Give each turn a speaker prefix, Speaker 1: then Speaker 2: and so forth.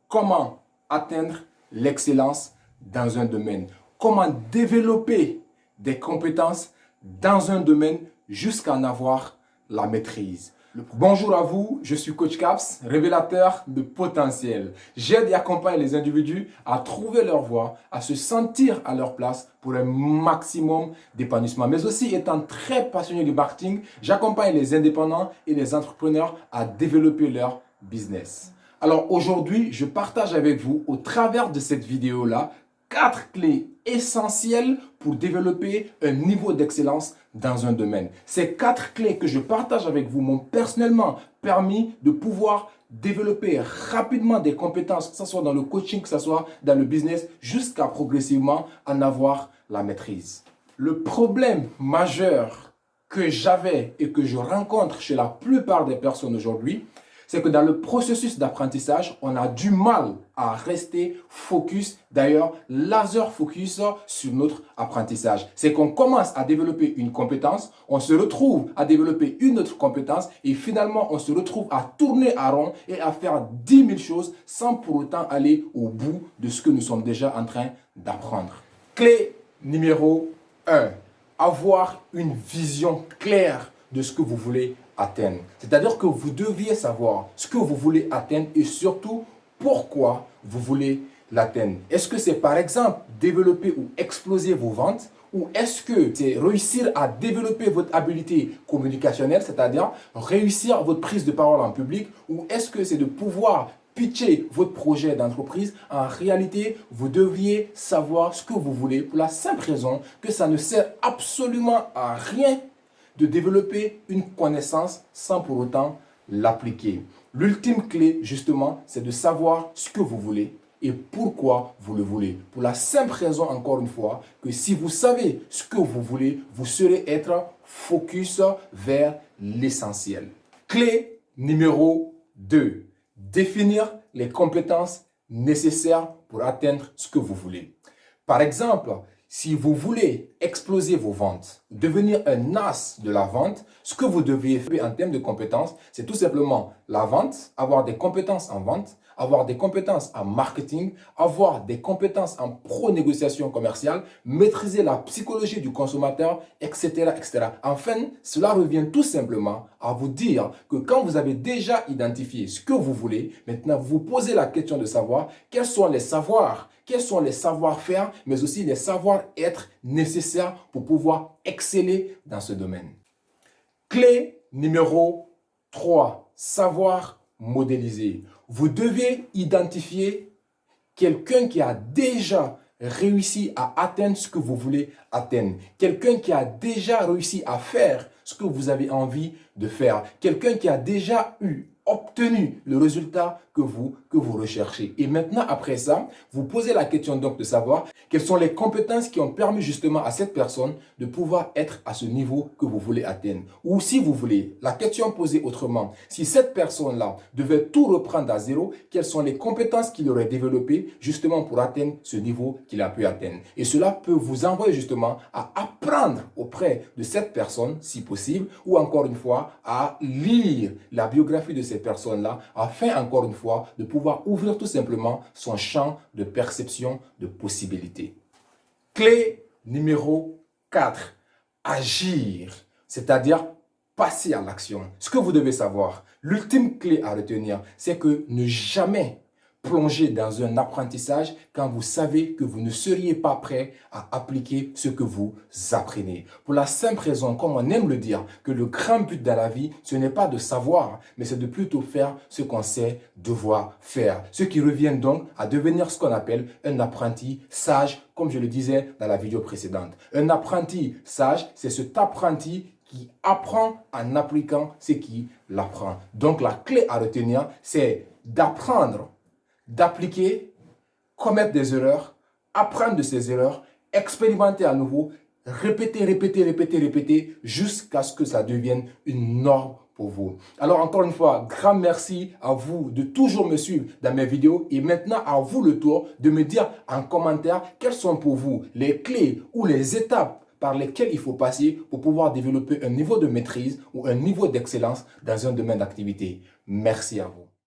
Speaker 1: comment atteindre l'excellence dans un domaine, comment développer des compétences dans un domaine jusqu'à en avoir la maîtrise. Bonjour à vous, je suis Coach Caps, révélateur de potentiel. J'aide et accompagne les individus à trouver leur voie, à se sentir à leur place pour un maximum d'épanouissement. Mais aussi, étant très passionné du marketing, j'accompagne les indépendants et les entrepreneurs à développer leur business. Alors aujourd'hui, je partage avec vous, au travers de cette vidéo-là, 4 clés essentielles pour développer un niveau d'excellence dans un domaine. Ces 4 clés que je partage avec vous m'ont personnellement permis de pouvoir développer rapidement des compétences, que ce soit dans le coaching, que ce soit dans le business, jusqu'à progressivement en avoir la maîtrise. Le problème majeur que j'avais et que je rencontre chez la plupart des personnes aujourd'hui, c'est que dans le processus d'apprentissage, on a du mal à rester focus, d'ailleurs laser focus sur notre apprentissage. C'est qu'on commence à développer une compétence, on se retrouve à développer une autre compétence et finalement on se retrouve à tourner à rond et à faire 10 000 choses sans pour autant aller au bout de ce que nous sommes déjà en train d'apprendre. Clé numéro 1, avoir une vision claire de ce que vous voulez atteindre. C'est-à-dire que vous deviez savoir ce que vous voulez atteindre et surtout pourquoi vous voulez l'atteindre. Est-ce que c'est par exemple développer ou exploser vos ventes ou est-ce que c'est réussir à développer votre habilité communicationnelle, c'est-à-dire réussir votre prise de parole en public ou est-ce que c'est de pouvoir pitcher votre projet d'entreprise? En réalité, vous deviez savoir ce que vous voulez pour la simple raison que ça ne sert absolument à rien de développer une connaissance sans pour autant l'appliquer. L'ultime clé, justement, c'est de savoir ce que vous voulez et pourquoi vous le voulez. Pour la simple raison, encore une fois, que si vous savez ce que vous voulez, vous serez être focus vers l'essentiel. Clé numéro 2. Définir les compétences nécessaires pour atteindre ce que vous voulez. Par exemple, si vous voulez exploser vos ventes, devenir un as de la vente, ce que vous devez faire en termes de compétences, c'est tout simplement la vente, avoir des compétences en vente, avoir des compétences en marketing, avoir des compétences en pro-négociation commerciale, maîtriser la psychologie du consommateur, etc., etc. Enfin, cela revient tout simplement à vous dire que quand vous avez déjà identifié ce que vous voulez, maintenant vous vous posez la question de savoir quels sont les savoirs, quels sont les savoir-faire, mais aussi les savoir-être nécessaires pour pouvoir exceller dans ce domaine. Clé numéro 3, savoir modéliser. Vous devez identifier quelqu'un qui a déjà réussi à atteindre ce que vous voulez atteindre. Quelqu'un qui a déjà réussi à faire ce que vous avez envie de faire. Quelqu'un qui a déjà obtenu le résultat que vous recherchez. Et maintenant, après ça, vous posez la question donc de savoir quelles sont les compétences qui ont permis justement à cette personne de pouvoir être à ce niveau que vous voulez atteindre. Ou si vous voulez, la question posée autrement, si cette personne-là devait tout reprendre à zéro, quelles sont les compétences qu'il aurait développées justement pour atteindre ce niveau qu'il a pu atteindre. Et cela peut vous envoyer justement à apprendre auprès de cette personne, si possible, ou encore une fois, à lire la biographie de cette personne-là, afin encore une fois de pouvoir ouvrir tout simplement son champ de perception de possibilités. Clé numéro 4, agir, c'est-à-dire passer à l'action. Ce que vous devez savoir, l'ultime clé à retenir, c'est que ne jamais plonger dans un apprentissage quand vous savez que vous ne seriez pas prêt à appliquer ce que vous apprenez. Pour la simple raison, comme on aime le dire, que le grand but dans la vie, ce n'est pas de savoir, mais c'est de plutôt faire ce qu'on sait devoir faire. Ce qui revient donc à devenir ce qu'on appelle un apprenti sage, comme je le disais dans la vidéo précédente. Un apprenti sage, c'est cet apprenti qui apprend en appliquant ce qu'il apprend. Donc la clé à retenir, c'est d'apprendre, d'appliquer, commettre des erreurs, apprendre de ces erreurs, expérimenter à nouveau, répéter, jusqu'à ce que ça devienne une norme pour vous. Alors encore une fois, grand merci à vous de toujours me suivre dans mes vidéos et maintenant à vous le tour de me dire en commentaire quelles sont pour vous les clés ou les étapes par lesquelles il faut passer pour pouvoir développer un niveau de maîtrise ou un niveau d'excellence dans un domaine d'activité. Merci à vous.